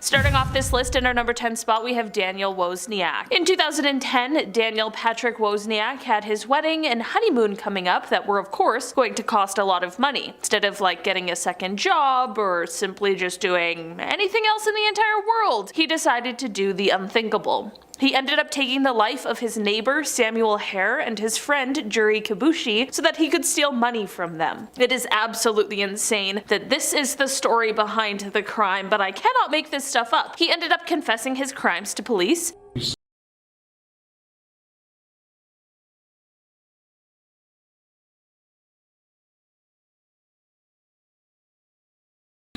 Starting off this list in our number 10 spot, we have Daniel Wozniak. In 2010, Daniel Patrick Wozniak had his wedding and honeymoon coming up that were of course going to cost a lot of money. Instead of like getting a second job or simply just doing anything else in the entire world, he decided to do the unthinkable. He ended up taking the life of his neighbor Samuel Hare and his friend Juri Kibushi so that he could steal money from them. It is absolutely insane that this is the story behind the crime, but I cannot make this stuff up. He ended up confessing his crimes to police.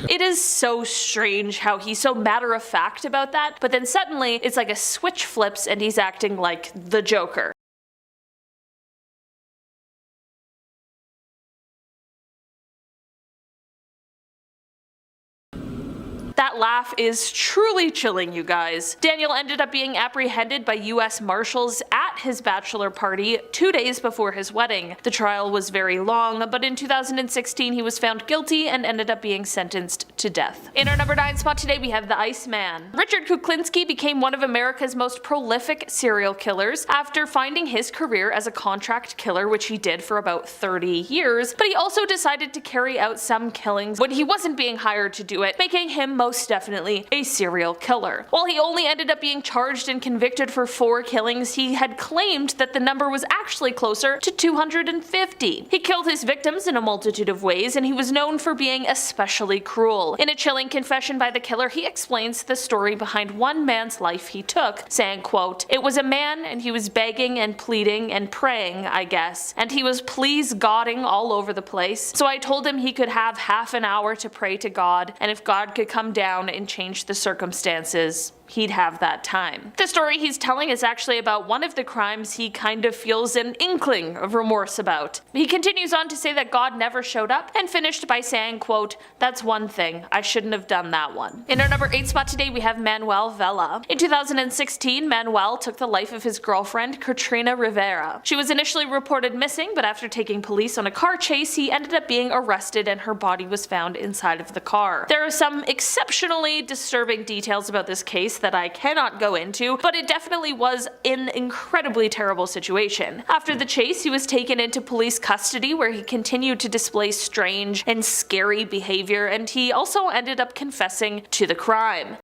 It is so strange how he's so matter-of-fact about that, but then suddenly it's like a switch flips and he's acting like the Joker. That laugh is truly chilling, you guys. Daniel ended up being apprehended by US Marshals at his bachelor party 2 days before his wedding. The trial was very long, but in 2016 he was found guilty and ended up being sentenced to death. In our number 9 spot today, we have the Iceman. Richard Kuklinski became one of America's most prolific serial killers after finding his career as a contract killer, which he did for about 30 years, but he also decided to carry out some killings when he wasn't being hired to do it, making him most definitely a serial killer. While he only ended up being charged and convicted for 4 killings, he had claimed that the number was actually closer to 250. He killed his victims in a multitude of ways, and he was known for being especially cruel. In a chilling confession by the killer, he explains the story behind one man's life he took, saying, quote, "It was a man and he was begging and pleading and praying, I guess, and he was please Godding all over the place. So I told him he could have half an hour to pray to God, and if God could come down and change the circumstances, he'd have that time." The story he's telling is actually about one of the crimes he kind of feels an inkling of remorse about. He continues on to say that God never showed up and finished by saying, quote, "That's one thing, I shouldn't have done that one." In our number 8 spot today, we have Manuel Vela. In 2016, Manuel took the life of his girlfriend, Katrina Rivera. She was initially reported missing, but after taking police on a car chase, he ended up being arrested and her body was found inside of the car. There are some exceptionally disturbing details about this case that I cannot go into, but it definitely was an incredibly terrible situation. After the chase, he was taken into police custody where he continued to display strange and scary behavior, and he also ended up confessing to the crime.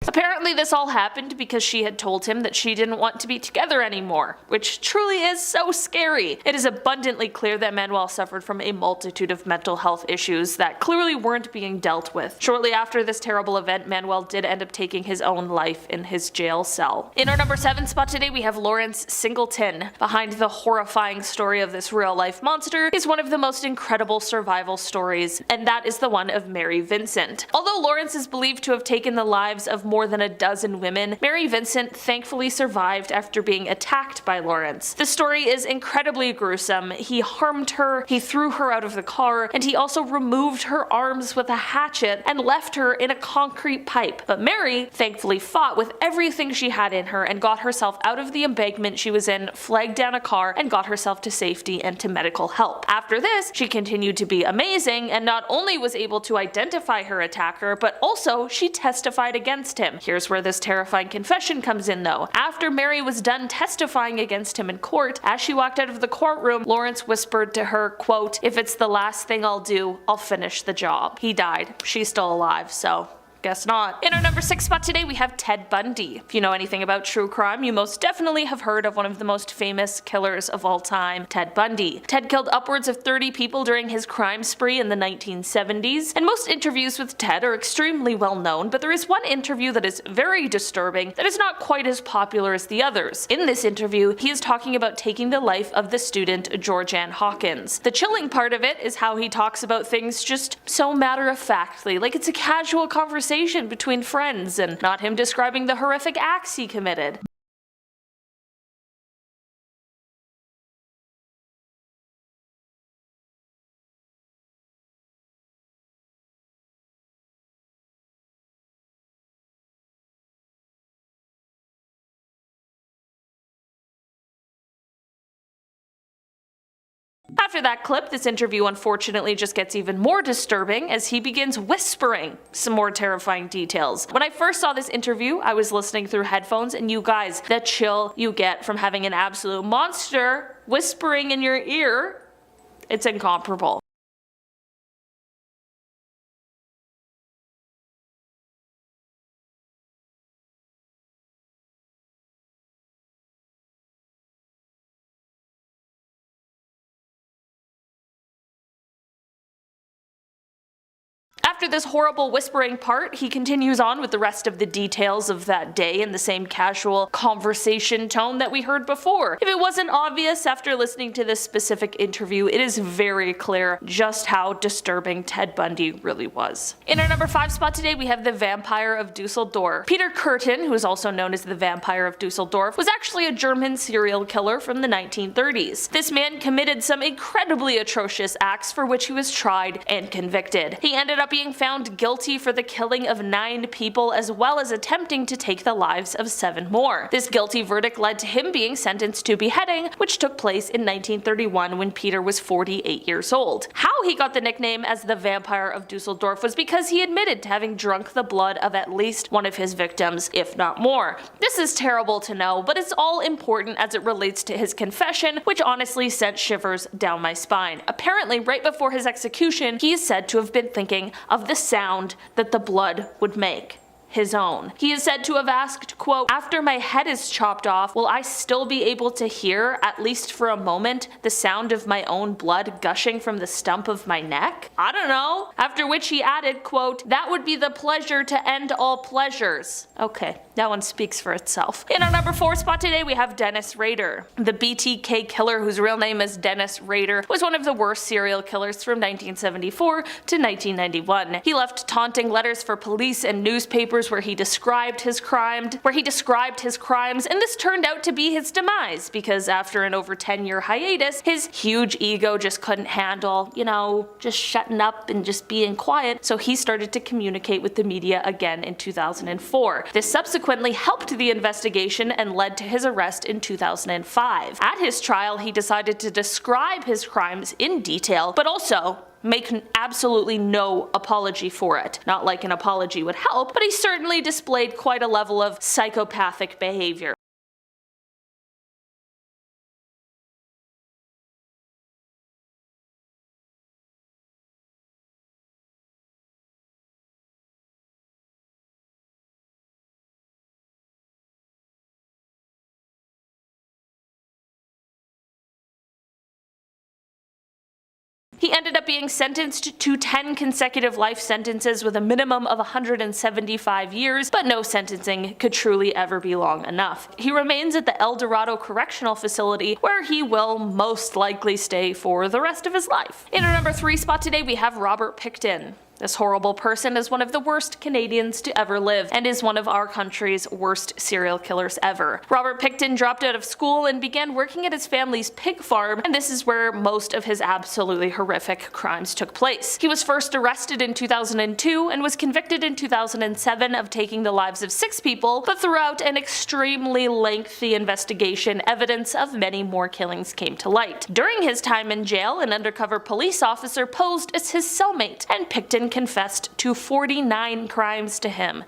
Apparently this all happened because she had told him that she didn't want to be together anymore, which truly is so scary. It is abundantly clear that Manuel suffered from a multitude of mental health issues that clearly weren't being dealt with. Shortly after this terrible event, Manuel did end up taking his own life in his jail cell. In our number 7 spot today, we have Lawrence Singleton. Behind the horrifying story of this real-life monster is one of the most incredible survival stories, and that is the one of Mary Vincent. Although Lawrence is believed to have taken the lives of more than a dozen women, Mary Vincent thankfully survived after being attacked by Lawrence. The story is incredibly gruesome. He harmed her, he threw her out of the car, and he also removed her arms with a hatchet and left her in a concrete pipe. But Mary thankfully fought with everything she had in her and got herself out of the embankment she was in, flagged down a car, and got herself to safety and to medical help. After this, she continued to be amazing and not only was able to identify her attacker, but also she testified against him. Here's where this terrifying confession comes in though. After Mary was done testifying against him in court, as she walked out of the courtroom, Lawrence whispered to her, quote, "If it's the last thing I'll do, I'll finish the job." He died. She's still alive, so guess not. In our number 6 spot today, we have Ted Bundy. If you know anything about true crime, you most definitely have heard of one of the most famous killers of all time, Ted Bundy. Ted killed upwards of 30 people during his crime spree in the 1970s, and most interviews with Ted are extremely well known, but there is one interview that is very disturbing that is not quite as popular as the others. In this interview, he is talking about taking the life of the student Georgianne Hawkins. The chilling part of it is how he talks about things just so matter-of-factly, like it's a casual conversation between friends and not him describing the horrific acts he committed. After that clip, this interview unfortunately just gets even more disturbing as he begins whispering some more terrifying details. When I first saw this interview, I was listening through headphones, and you guys, the chill you get from having an absolute monster whispering in your ear, it's incomparable. After this horrible whispering part, he continues on with the rest of the details of that day in the same casual conversation tone that we heard before. If it wasn't obvious after listening to this specific interview, it is very clear just how disturbing Ted Bundy really was. In our number 5 spot today, we have the Vampire of Dusseldorf. Peter Kürten, who is also known as the Vampire of Dusseldorf, was actually a German serial killer from the 1930s. This man committed some incredibly atrocious acts for which he was tried and convicted. He ended up being found guilty for the killing of 9 people as well as attempting to take the lives of 7 more. This guilty verdict led to him being sentenced to beheading, which took place in 1931 when Peter was 48 years old. How he got the nickname as the Vampire of Dusseldorf was because he admitted to having drunk the blood of at least one of his victims, if not more. This is terrible to know, but it's all important as it relates to his confession, which honestly sent shivers down my spine. Apparently, right before his execution, he is said to have been thinking of the sound that the blood would make. His own. He is said to have asked, quote, "After my head is chopped off, will I still be able to hear, at least for a moment, the sound of my own blood gushing from the stump of my neck? I don't know." After which he added, quote, "That would be the pleasure to end all pleasures." Okay, that one speaks for itself. In our number 4 spot today, we have Dennis Rader. The BTK killer, whose real name is Dennis Rader, was one of the worst serial killers from 1974 to 1991. He left taunting letters for police and newspapers where he described his crimes, and this turned out to be his demise because after an over 10-year hiatus, his huge ego just couldn't handle, just shutting up and just being quiet, so he started to communicate with the media again in 2004. This subsequently helped the investigation and led to his arrest in 2005. At his trial, he decided to describe his crimes in detail, but also make absolutely no apology for it. Not like an apology would help, but he certainly displayed quite a level of psychopathic behavior. He ended up being sentenced to 10 consecutive life sentences with a minimum of 175 years, but no sentencing could truly ever be long enough. He remains at the El Dorado Correctional Facility, where he will most likely stay for the rest of his life. In our number 3 spot today, we have Robert Pickton. This horrible person is one of the worst Canadians to ever live, and is one of our country's worst serial killers ever. Robert Pickton dropped out of school and began working at his family's pig farm, and this is where most of his absolutely horrific crimes took place. He was first arrested in 2002 and was convicted in 2007 of taking the lives of 6 people, but throughout an extremely lengthy investigation, evidence of many more killings came to light. During his time in jail, an undercover police officer posed as his cellmate, and Pickton confessed to 49 crimes to him.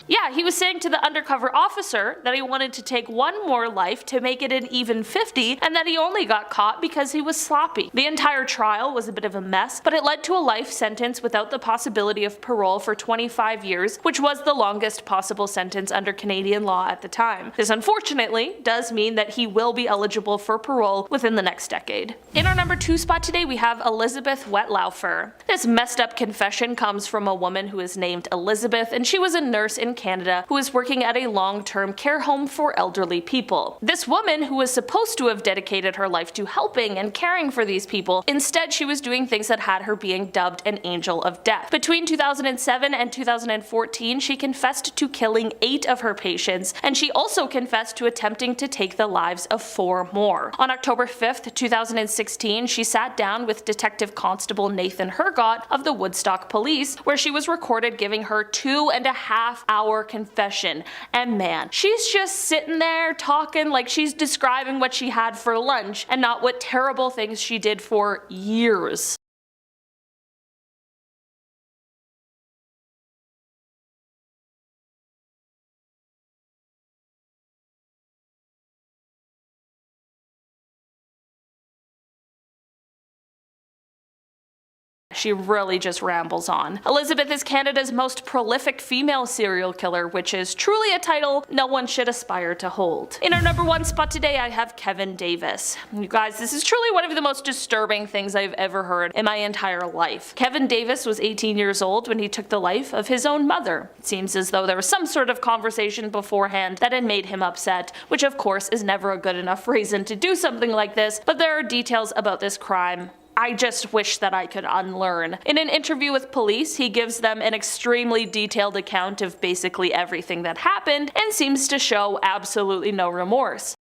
Yeah, he was saying to the undercover officer that he wanted to take 1 more life to make it an even 50, and that he only got caught because he was sloppy. The entire trial was a bit of a mess, but it led to a life sentence without the possibility of parole for 25 years, which was the longest possible sentence under Canadian law at the time. This unfortunately does mean that he will be eligible for parole within the next decade. In our number 2 spot today, we have Elizabeth Wetlaufer. This messed up confession comes from a woman who is named Elizabeth, and she was a nurse in Canada who was working at a long-term care home for elderly people. This woman, who was supposed to have dedicated her life to helping and caring for these people, instead she was doing things that had her being dubbed an angel of death. Between 2007 and 2014, she confessed to killing 8 of her patients, and she also confessed to attempting to take the lives of 4 more. On October 5th, 2016, she sat down with Detective Constable Nathan Hergott of the Woodstock Police, where she was recorded giving her 2.5-hour confession. And man, she's just sitting there talking like she's describing what she had for lunch and not what terrible things she did for years. She really just rambles on. Elizabeth is Canada's most prolific female serial killer, which is truly a title no one should aspire to hold. In our number 1 spot today, I have Kevin Davis. You guys, this is truly one of the most disturbing things I've ever heard in my entire life. Kevin Davis was 18 years old when he took the life of his own mother. It seems as though there was some sort of conversation beforehand that had made him upset, which of course is never a good enough reason to do something like this, but there are details about this crime I just wish that I could unlearn. In an interview with police, he gives them an extremely detailed account of basically everything that happened and seems to show absolutely no remorse.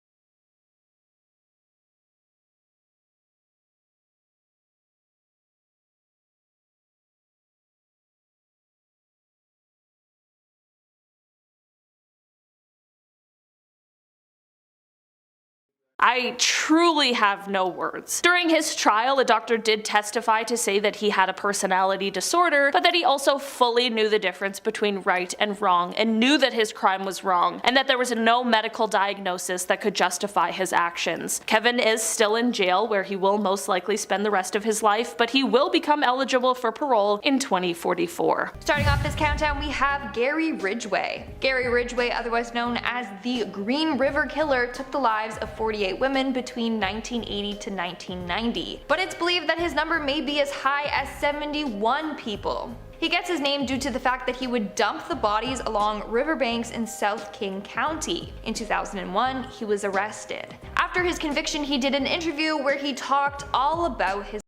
I truly have no words. During his trial, a doctor did testify to say that he had a personality disorder, but that he also fully knew the difference between right and wrong and knew that his crime was wrong, and that there was no medical diagnosis that could justify his actions. Kevin is still in jail, where he will most likely spend the rest of his life, but he will become eligible for parole in 2044. Starting off this countdown, we have Gary Ridgway. Gary Ridgway, otherwise known as the Green River Killer, took the lives of 48 women between 1980 to 1990, but it's believed that his number may be as high as 71 people. He gets his name due to the fact that he would dump the bodies along riverbanks in South King County. In 2001, he was arrested. After his conviction, he did an interview where he talked all about his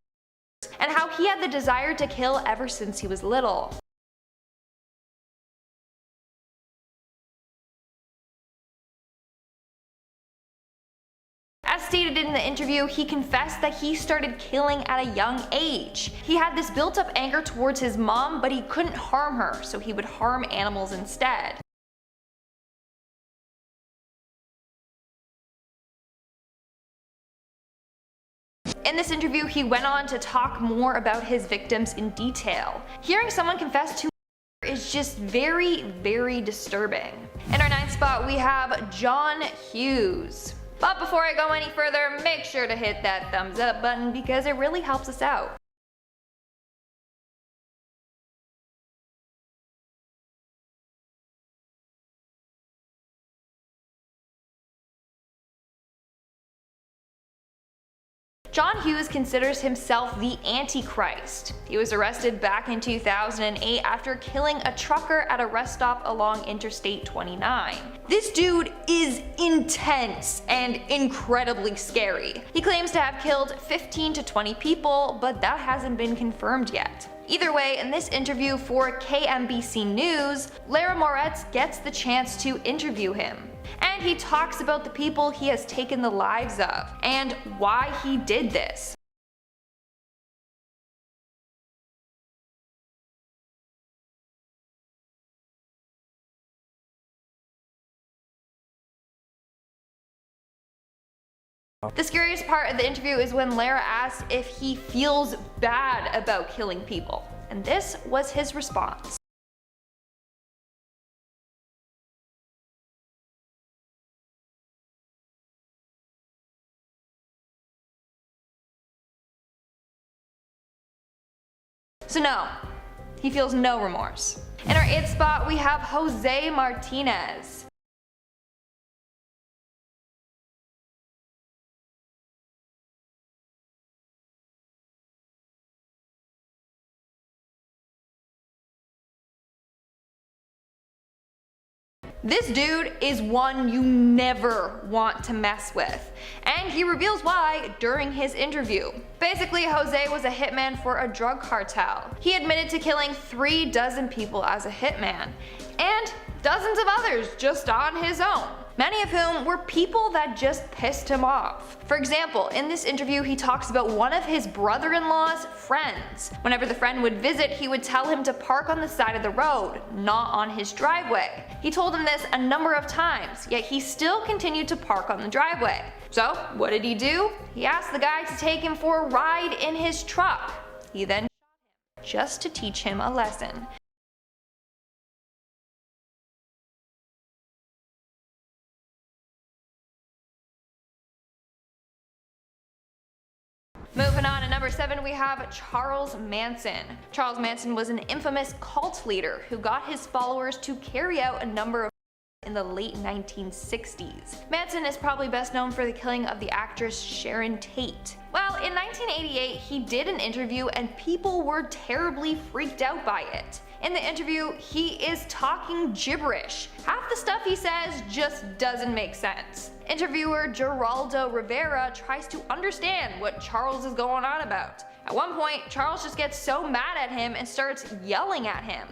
and how he had the desire to kill ever since he was little. As stated in the interview, he confessed that he started killing at a young age. He had this built-up anger towards his mom, but he couldn't harm her, so he would harm animals instead. In this interview, he went on to talk more about his victims in detail. Hearing someone confess to is just very, very disturbing. In our 9th spot, we have John Hughes. But before I go any further, make sure to hit that thumbs up button because it really helps us out. John Hughes considers himself the Antichrist. He was arrested back in 2008 after killing a trucker at a rest stop along Interstate 29. This dude is intense and incredibly scary. He claims to have killed 15 to 20 people, but that hasn't been confirmed yet. Either way, in this interview for KMBC News, Lara Moretz gets the chance to interview him. And he talks about the people he has taken the lives of, and why he did this. The scariest part of the interview is when Lara asks if he feels bad about killing people, and this was his response. So no, he feels no remorse. In our 8th spot, we have Jose Martinez. This dude is one you never want to mess with, and he reveals why during his interview. Basically, Jose was a hitman for a drug cartel. He admitted to killing 3 dozen people as a hitman, and dozens of others just on his own, many of whom were people that just pissed him off. For example, in this interview he talks about one of his brother-in-law's friends. Whenever the friend would visit, he would tell him to park on the side of the road, not on his driveway. He told him this a number of times, yet he still continued to park on the driveway. So what did he do? He asked the guy to take him for a ride in his truck. He then shot him just to teach him a lesson. Moving on to number 7, we have Charles Manson. Charles Manson was an infamous cult leader who got his followers to carry out a number of in the late 1960s. Manson is probably best known for the killing of the actress Sharon Tate. Well, in 1988 he did an interview and people were terribly freaked out by it. In the interview, he is talking gibberish. Half the stuff he says just doesn't make sense. Interviewer Geraldo Rivera tries to understand what Charles is going on about. At one point, Charles just gets so mad at him and starts yelling at him.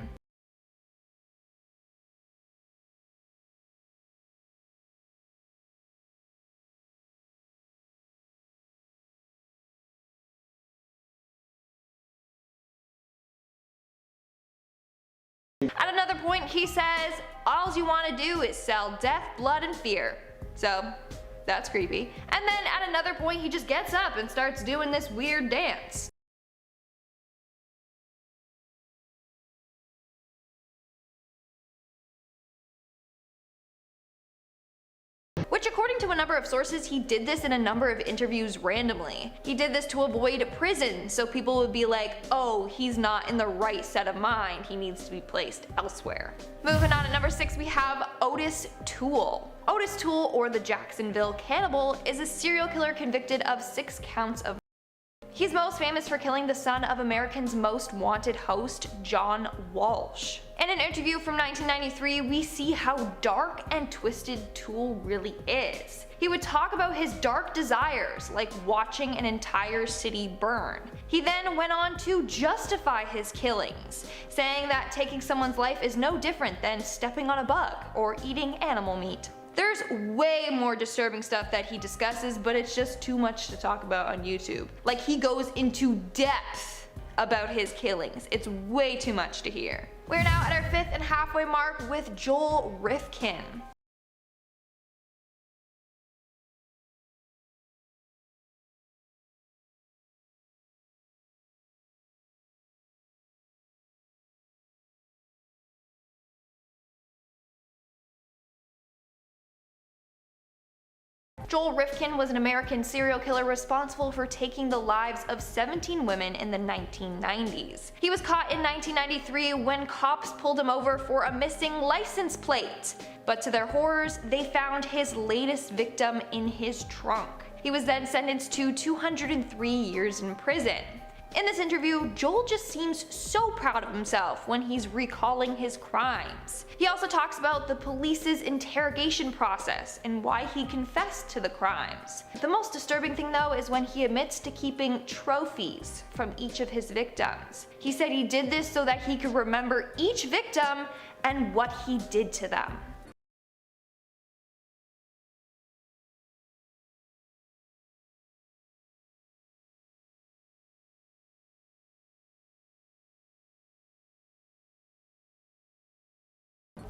At another point he says, all you want to do is sell death, blood, and fear. So that's creepy. And then at another point he just gets up and starts doing this weird dance. Which, according to a number of sources, he did this in a number of interviews randomly. He did this to avoid prison, so people would be like, oh, he's not in the right set of mind, he needs to be placed elsewhere. Moving on to number 6, we have Otis Toole. Otis Toole, or the Jacksonville Cannibal, is a serial killer convicted of 6 counts of. He's most famous for killing the son of America's most wanted host, John Walsh. In an interview from 1993, we see how dark and twisted Toole really is. He would talk about his dark desires, like watching an entire city burn. He then went on to justify his killings, saying that taking someone's life is no different than stepping on a bug or eating animal meat. There's way more disturbing stuff that he discusses, but it's just too much to talk about on YouTube. Like, he goes into depth about his killings. It's way too much to hear. We're now at our 5th and halfway mark with Joel Rifkin. Joel Rifkin was an American serial killer responsible for taking the lives of 17 women in the 1990s. He was caught in 1993 when cops pulled him over for a missing license plate. But to their horrors, they found his latest victim in his trunk. He was then sentenced to 203 years in prison. In this interview, Joel just seems so proud of himself when he's recalling his crimes. He also talks about the police's interrogation process and why he confessed to the crimes. The most disturbing thing though is when he admits to keeping trophies from each of his victims. He said he did this so that he could remember each victim and what he did to them.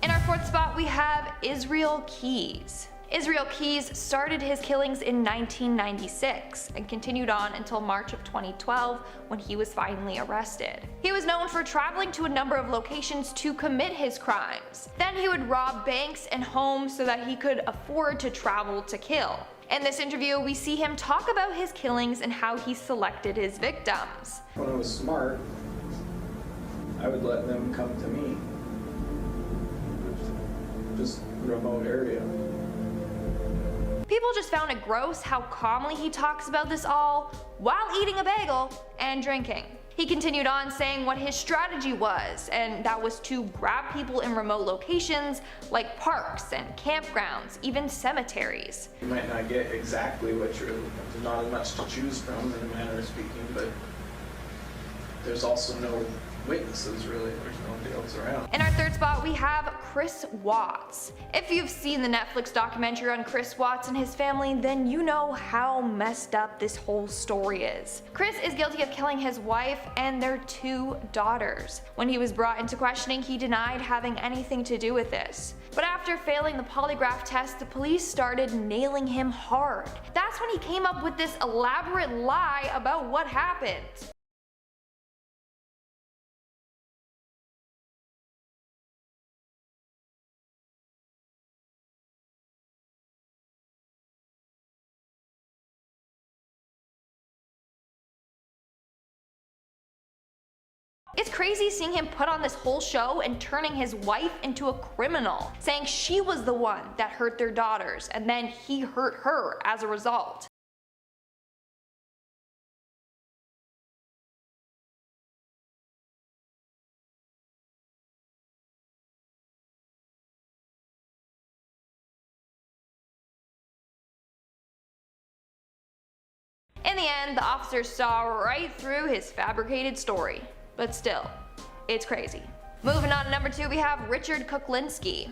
In our 4th spot, we have Israel Keyes. Israel Keyes started his killings in 1996 and continued on until March of 2012 when he was finally arrested. He was known for traveling to a number of locations to commit his crimes. Then he would rob banks and homes so that he could afford to travel to kill. In this interview, we see him talk about his killings and how he selected his victims. When I was smart, I would let them come to me. Just remote area. People just found it gross how calmly he talks about this all while eating a bagel and drinking. He continued on saying what his strategy was, and that was to grab people in remote locations like parks and campgrounds, even cemeteries. You might not get exactly what you're looking for. There's not as much to choose from in a manner of speaking, but there's also no witnesses really. There's nobody else around. In our third spot, we have Chris Watts. If you've seen the Netflix documentary on Chris Watts and his family, then you know how messed up this whole story is. Chris is guilty of killing his wife and their 2 daughters. When he was brought into questioning, he denied having anything to do with this. But after failing the polygraph test, the police started nailing him hard. That's when he came up with this elaborate lie about what happened. It's crazy seeing him put on this whole show and turning his wife into a criminal, saying she was the one that hurt their daughters and then he hurt her as a result. In the end, the officers saw right through his fabricated story. But still, it's crazy. Moving on to number 2, we have Richard Kuklinski.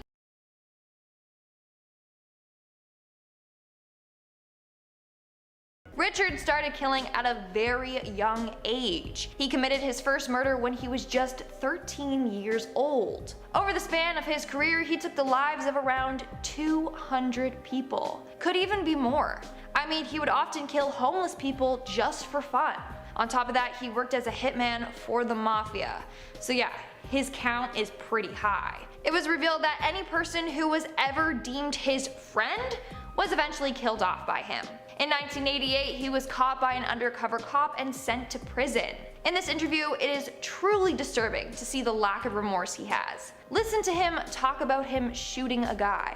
Richard started killing at a very young age. He committed his first murder when he was just 13 years old. Over the span of his career, he took the lives of around 200 people. Could even be more. I mean, he would often kill homeless people just for fun. On top of that, he worked as a hitman for the mafia. So yeah, his count is pretty high. It was revealed that any person who was ever deemed his friend was eventually killed off by him. In 1988, he was caught by an undercover cop and sent to prison. In this interview, it is truly disturbing to see the lack of remorse he has. Listen to him talk about him shooting a guy.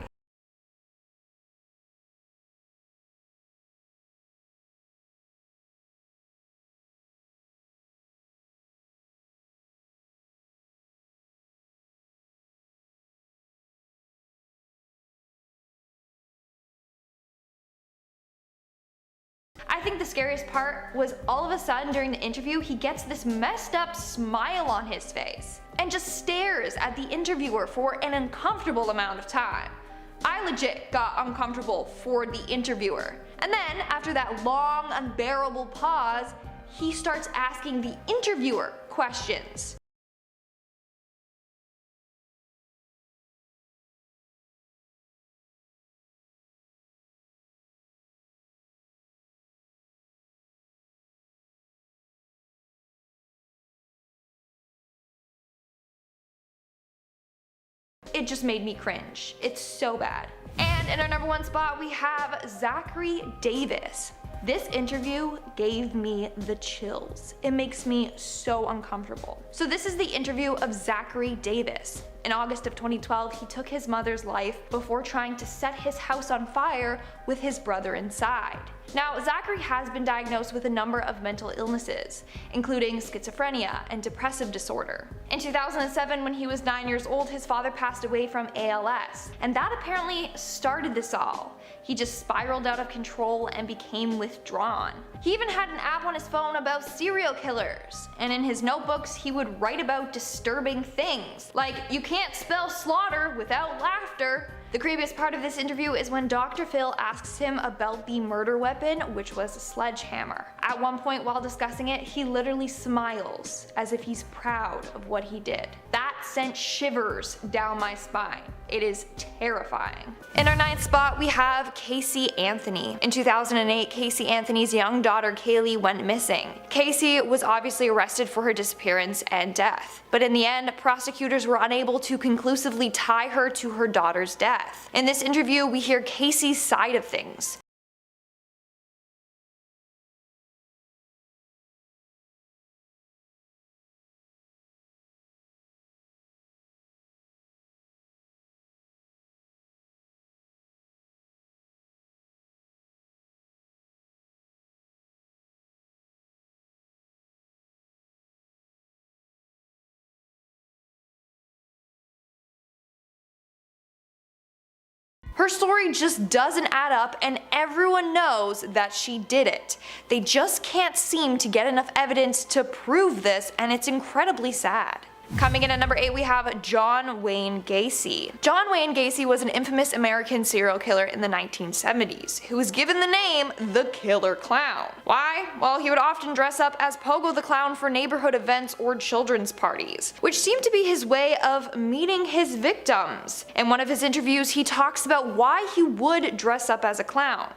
I think the scariest part was all of a sudden during the interview he gets this messed up smile on his face and just stares at the interviewer for an uncomfortable amount of time. I legit got uncomfortable for the interviewer. And then after that long unbearable pause, he starts asking the interviewer questions. It just made me cringe. It's so bad. And in our number 1 spot, we have Zachary Davis. This interview gave me the chills. It makes me so uncomfortable. So this is the interview of Zachary Davis. In August of 2012, he took his mother's life before trying to set his house on fire with his brother inside. Now, Zachary has been diagnosed with a number of mental illnesses, including schizophrenia and depressive disorder. In 2007, when he was 9 years old, his father passed away from ALS, and that apparently started this all. He just spiraled out of control and became withdrawn. He even had an app on his phone about serial killers, and in his notebooks he would write about disturbing things, like you can't spell slaughter without laughter. The creepiest part of this interview is when Dr. Phil asks him about the murder weapon, which was a sledgehammer. At one point while discussing it, he literally smiles as if he's proud of what he did. That sent shivers down my spine. It is terrifying. In our 9th spot, we have Casey Anthony. In 2008, Casey Anthony's young daughter Kaylee went missing. Casey was obviously arrested for her disappearance and death, but in the end, prosecutors were unable to conclusively tie her to her daughter's death. In this interview, we hear Casey's side of things. Her story just doesn't add up, and everyone knows that she did it. They just can't seem to get enough evidence to prove this, and it's incredibly sad. Coming in at number 8, we have John Wayne Gacy. John Wayne Gacy was an infamous American serial killer in the 1970s, who was given the name the Killer Clown. Why? Well, he would often dress up as Pogo the Clown for neighborhood events or children's parties, which seemed to be his way of meeting his victims. In one of his interviews, he talks about why he would dress up as a clown.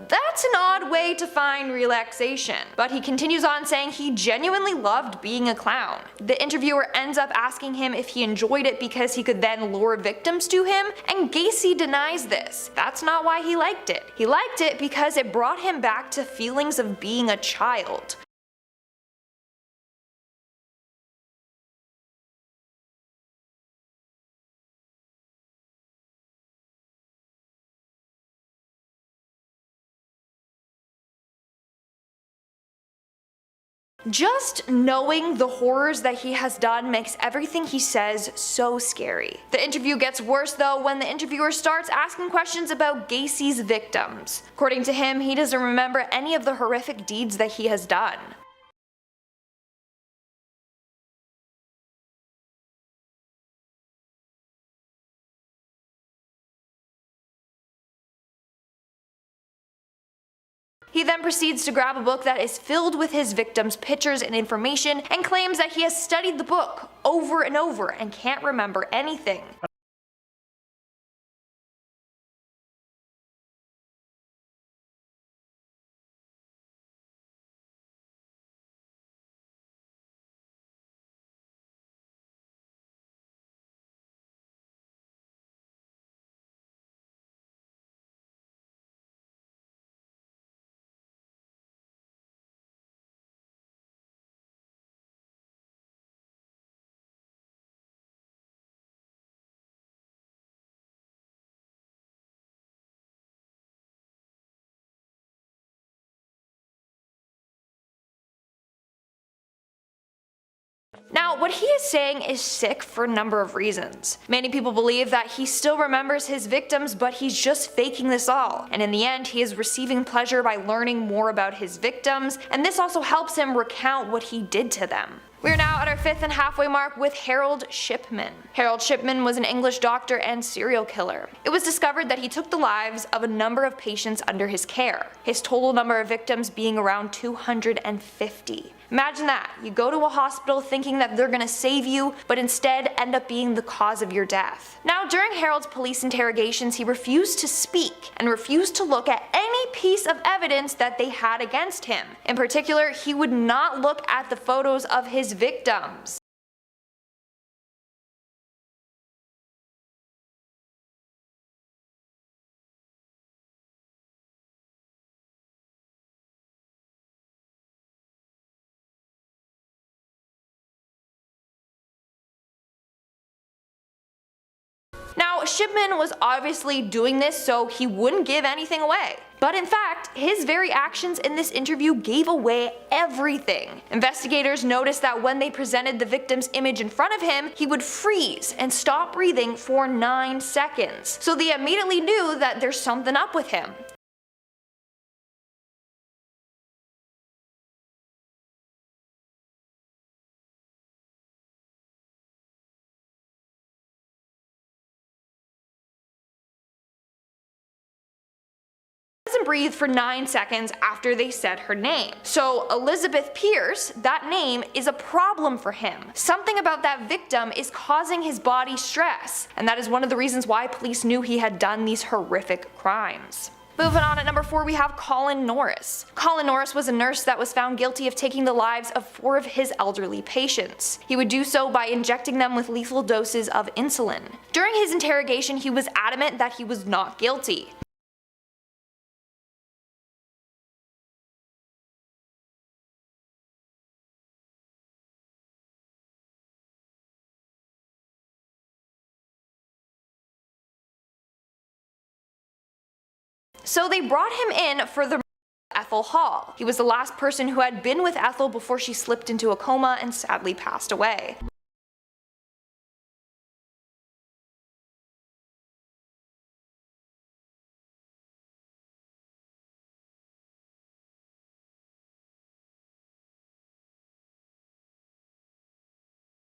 That's an odd way to find relaxation, but he continues on saying he genuinely loved being a clown. The interviewer ends up asking him if he enjoyed it because he could then lure victims to him, and Gacy denies this. That's not why he liked it. He liked it because it brought him back to feelings of being a child. Just knowing the horrors that he has done makes everything he says so scary. The interview gets worse though when the interviewer starts asking questions about Gacy's victims. According to him, he doesn't remember any of the horrific deeds that he has done. He then proceeds to grab a book that is filled with his victims' pictures and information and claims that he has studied the book over and over and can't remember anything. Now, what he is saying is sick for a number of reasons. Many people believe that he still remembers his victims, but he's just faking this all. And in the end, he is receiving pleasure by learning more about his victims, and this also helps him recount what he did to them. We are now at our 5th and halfway mark with Harold Shipman. Harold Shipman was an English doctor and serial killer. It was discovered that he took the lives of a number of patients under his care, his total number of victims being around 250. Imagine that, you go to a hospital thinking that they're gonna save you, but instead end up being the cause of your death. Now, during Harold's police interrogations, he refused to speak and refused to look at any piece of evidence that they had against him. In particular, he would not look at the photos of his victims. Now, Shipman was obviously doing this so he wouldn't give anything away. But in fact, his very actions in this interview gave away everything. Investigators noticed that when they presented the victim's image in front of him, he would freeze and stop breathing for 9 seconds. So they immediately knew that there's something up with him. Breathe for 9 seconds after they said her name. So Elizabeth Pierce, that name is a problem for him. Something about that victim is causing his body stress, and that is one of the reasons why police knew he had done these horrific crimes. Moving on, at number 4 we have Colin Norris. Colin Norris was a nurse that was found guilty of taking the lives of 4 of his elderly patients. He would do so by injecting them with lethal doses of insulin. During his interrogation, he was adamant that he was not guilty. So they brought him in for the Ethel Hall. He was the last person who had been with Ethel before she slipped into a coma and sadly passed away.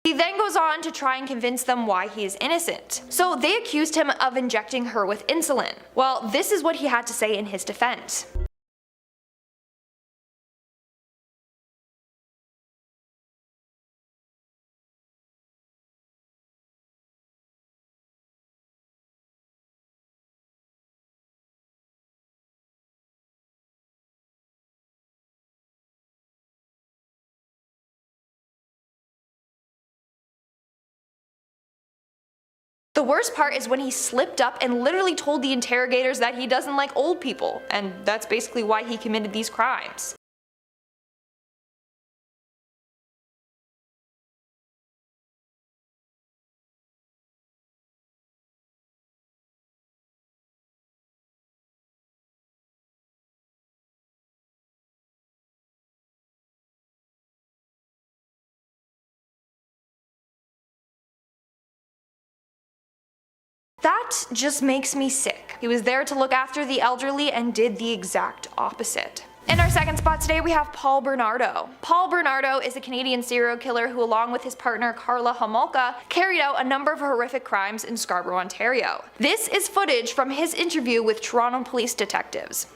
He then goes on to try and convince them why he is innocent. So they accused him of injecting her with insulin. Well, this is what he had to say in his defense. The worst part is when he slipped up and literally told the interrogators that he doesn't like old people, and that's basically why he committed these crimes. That just makes me sick. He was there to look after the elderly and did the exact opposite. In our second spot today, we have Paul Bernardo. Paul Bernardo is a Canadian serial killer who, along with his partner Karla Homolka, carried out a number of horrific crimes in Scarborough, Ontario. This is footage from his interview with Toronto police detectives.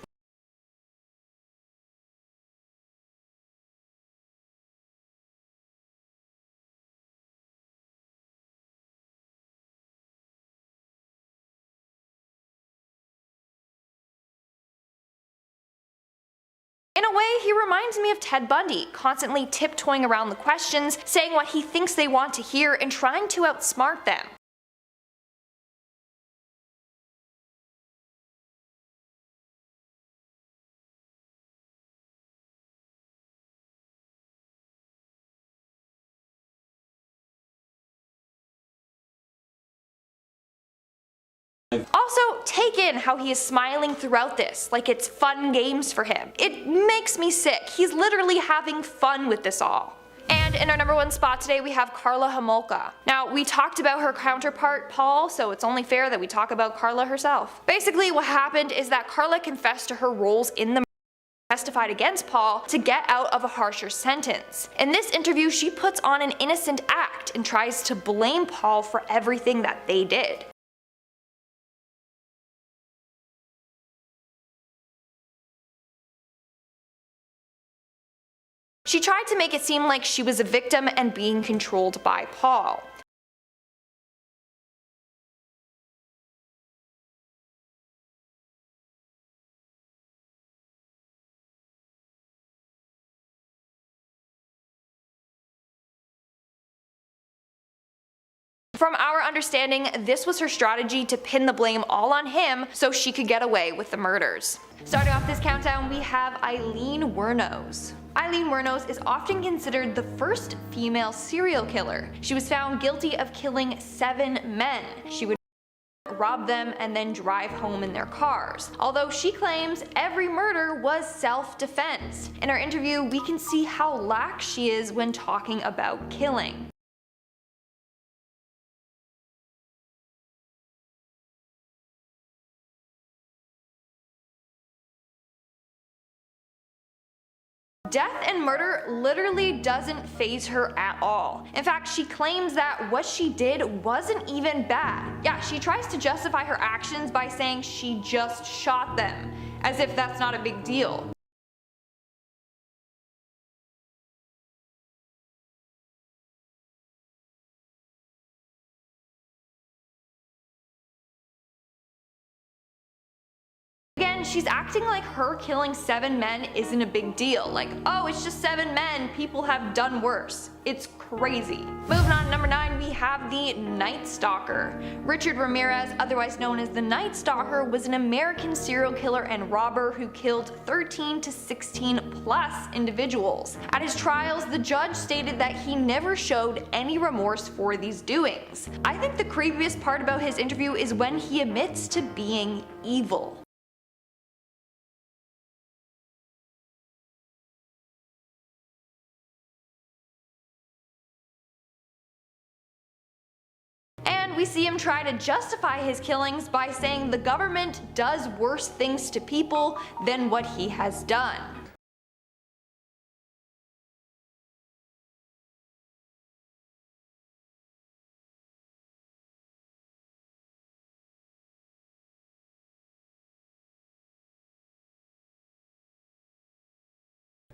In a way, he reminds me of Ted Bundy, constantly tiptoeing around the questions, saying what he thinks they want to hear, and trying to outsmart them. Also, take in how he is smiling throughout this, like it's fun games for him. It makes me sick. He's literally having fun with this all. And in our number one spot today, we have Karla Homolka. Now, we talked about her counterpart, Paul, so it's only fair that we talk about Karla herself. Basically, what happened is that Karla confessed to her roles in the testified against Paul to get out of a harsher sentence. In this interview, she puts on an innocent act and tries to blame Paul for everything that they did. She tried to make it seem like she was a victim and being controlled by Paul. From our understanding, this was her strategy to pin the blame all on him so she could get away with the murders. Starting off this countdown, we have Eileen Wuornos. Eileen Wuornos is often considered the first female serial killer. She was found guilty of killing 7 men. She would rob them and then drive home in their cars. Although she claims every murder was self-defense. In our interview, we can see how lax she is when talking about killing. Death and murder literally doesn't faze her at all. In fact, she claims that what she did wasn't even bad. Yeah, she tries to justify her actions by saying she just shot them, as if that's not a big deal. Again, she's acting like her killing 7 men isn't a big deal. Like, oh, it's just 7 men, people have done worse. It's crazy. Moving on to number 9, we have the Night Stalker. Richard Ramirez, otherwise known as the Night Stalker, was an American serial killer and robber who killed 13 to 16 plus individuals. At his trials, the judge stated that he never showed any remorse for these doings. I think the creepiest part about his interview is when he admits to being evil. we see him try to justify his killings by saying the government does worse things to people than what he has done.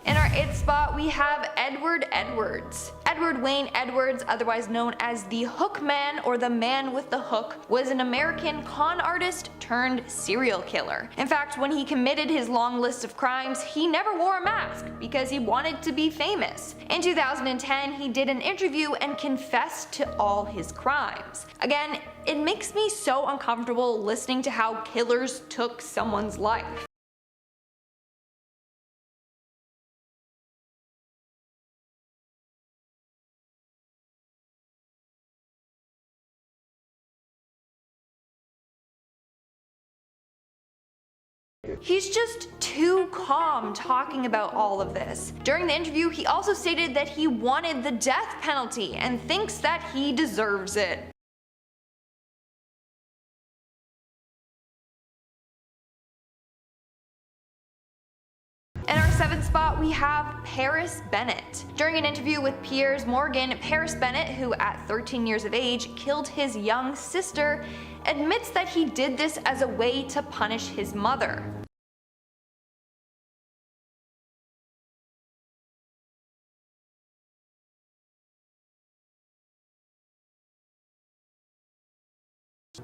In our 8th spot, we have Edward Edwards. Edward Wayne Edwards, otherwise known as the Hook Man or the Man with the Hook, was an American con artist turned serial killer. In fact, when he committed his long list of crimes, he never wore a mask because he wanted to be famous. In 2010, he did an interview and confessed to all his crimes. Again, it makes me so uncomfortable listening to how killers took someone's life. He's just too calm talking about all of this. During the interview, he also stated that he wanted the death penalty and thinks that he deserves it. In our 7th spot, we have Paris Bennett. During an interview with Piers Morgan, Paris Bennett, who at 13 years of age killed his young sister, admits that he did this as a way to punish his mother.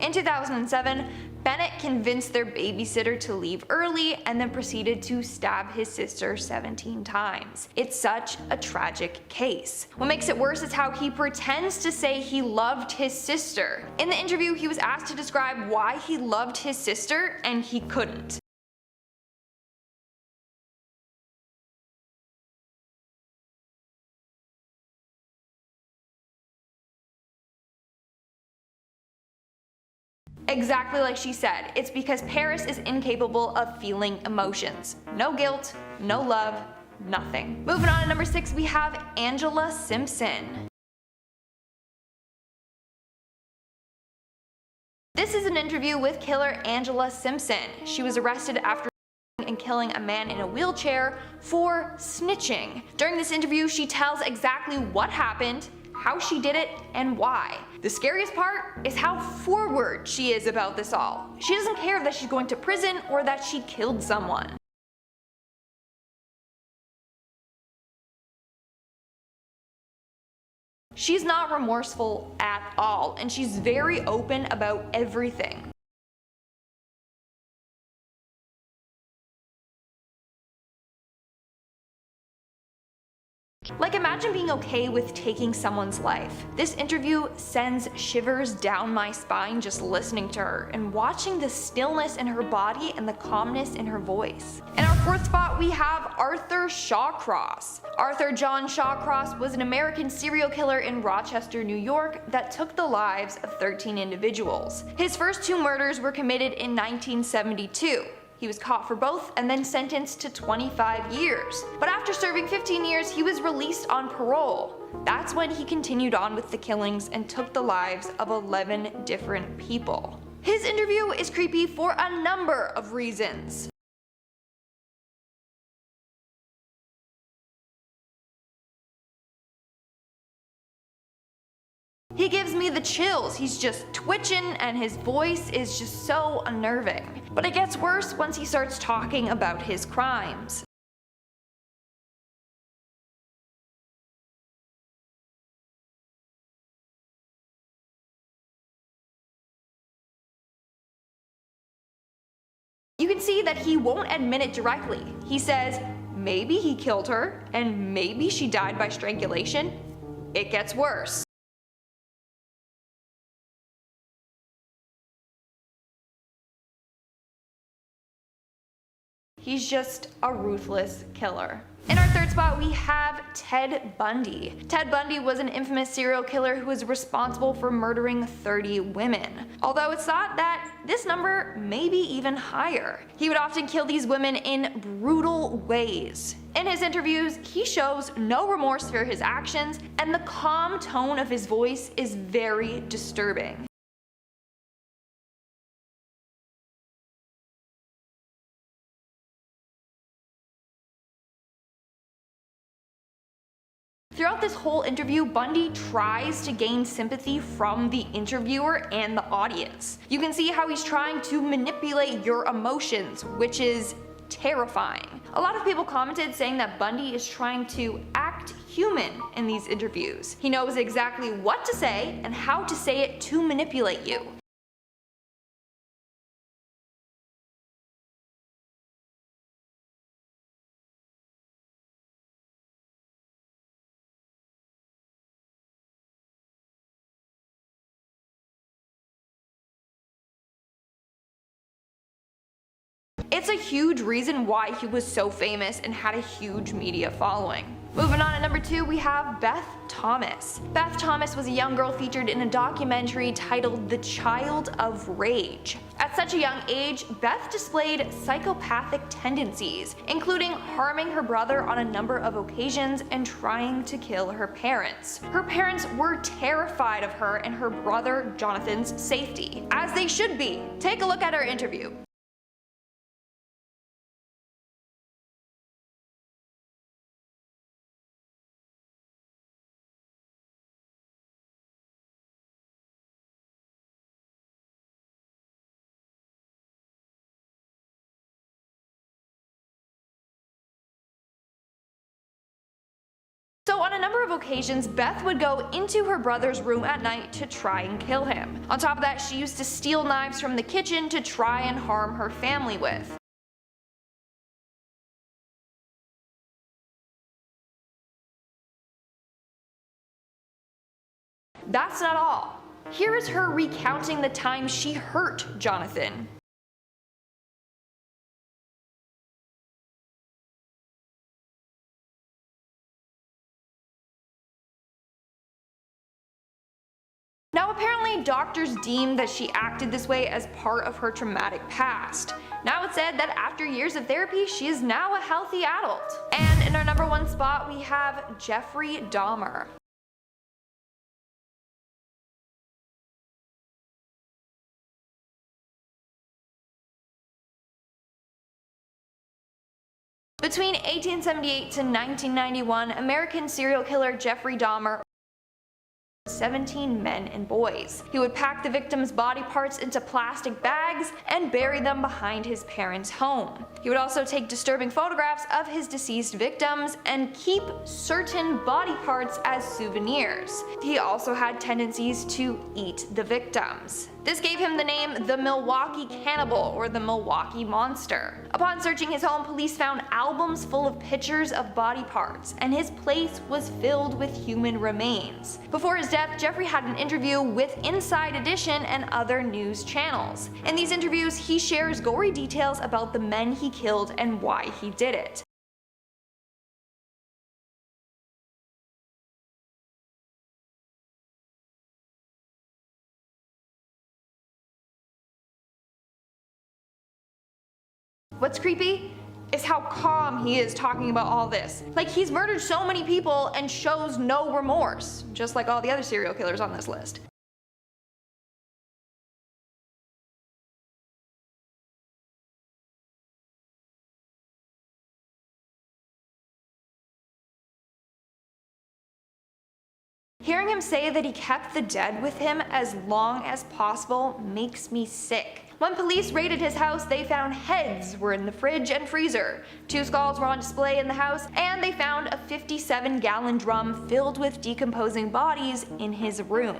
In 2007, Bennett convinced their babysitter to leave early and then proceeded to stab his sister 17 times. It's such a tragic case. What makes it worse is how he pretends to say he loved his sister. In the interview, he was asked to describe why he loved his sister, and he couldn't. Exactly like she said, it's because Paris is incapable of feeling emotions. No guilt, no love, nothing. Moving on to number 6, we have Angela Simpson. This is an interview with killer Angela Simpson. She was arrested after and killing a man in a wheelchair for snitching. During this interview, she tells exactly what happened, how she did it, and why. The scariest part is how forward she is about this all. She doesn't care that she's going to prison or that she killed someone. She's not remorseful at all, and she's very open about everything. Like, imagine being okay with taking someone's life. This interview sends shivers down my spine just listening to her and watching the stillness in her body and the calmness in her voice. In our 4th spot, we have Arthur Shawcross. Arthur John Shawcross was an American serial killer in Rochester, New York that took the lives of 13 individuals. His first 2 murders were committed in 1972. He was caught for both and then sentenced to 25 years. But after serving 15 years, he was released on parole. That's when he continued on with the killings and took the lives of 11 different people. His interview is creepy for a number of reasons. He gives me the chills. He's just twitching and his voice is just so unnerving. But it gets worse once he starts talking about his crimes. You can see that he won't admit it directly. He says maybe he killed her and maybe she died by strangulation. It gets worse. He's just a ruthless killer. In our 3rd spot, we have Ted Bundy. Ted Bundy was an infamous serial killer who was responsible for murdering 30 women. Although it's thought that this number may be even higher. He would often kill these women in brutal ways. In his interviews, he shows no remorse for his actions, and the calm tone of his voice is very disturbing. Throughout this whole interview, Bundy tries to gain sympathy from the interviewer and the audience. You can see how he's trying to manipulate your emotions, which is terrifying. A lot of people commented saying that Bundy is trying to act human in these interviews. He knows exactly what to say and how to say it to manipulate you. It's a huge reason why he was so famous and had a huge media following. Moving on, at number 2, we have Beth Thomas. Beth Thomas was a young girl featured in a documentary titled The Child of Rage. At such a young age, Beth displayed psychopathic tendencies, including harming her brother on a number of occasions and trying to kill her parents. Her parents were terrified of her and her brother Jonathan's safety, as they should be. Take a look at her interview. So on a number of occasions, Beth would go into her brother's room at night to try and kill him. On top of that, she used to steal knives from the kitchen to try and harm her family with. That's not all. Here is her recounting the time she hurt Jonathan. Now apparently doctors deemed that she acted this way as part of her traumatic past. Now it's said that after years of therapy, she is now a healthy adult. And in our number 1 spot, we have Jeffrey Dahmer. Between 1878 to 1991, American serial killer Jeffrey Dahmer 17 men and boys. He would pack the victims' body parts into plastic bags and bury them behind his parents' home. He would also take disturbing photographs of his deceased victims and keep certain body parts as souvenirs. He also had tendencies to eat the victims. This gave him the name the Milwaukee Cannibal, or the Milwaukee Monster. Upon searching his home, police found albums full of pictures of body parts, and his place was filled with human remains. Before his death, Jeffrey had an interview with Inside Edition and other news channels. In these interviews, he shares gory details about the men he killed and why he did it. What's creepy is how calm he is talking about all this. Like, he's murdered so many people and shows no remorse, just like all the other serial killers on this list. Hearing him say that he kept the dead with him as long as possible makes me sick. When police raided his house, they found heads were in the fridge and freezer, 2 skulls were on display in the house, and they found a 57-gallon drum filled with decomposing bodies in his room.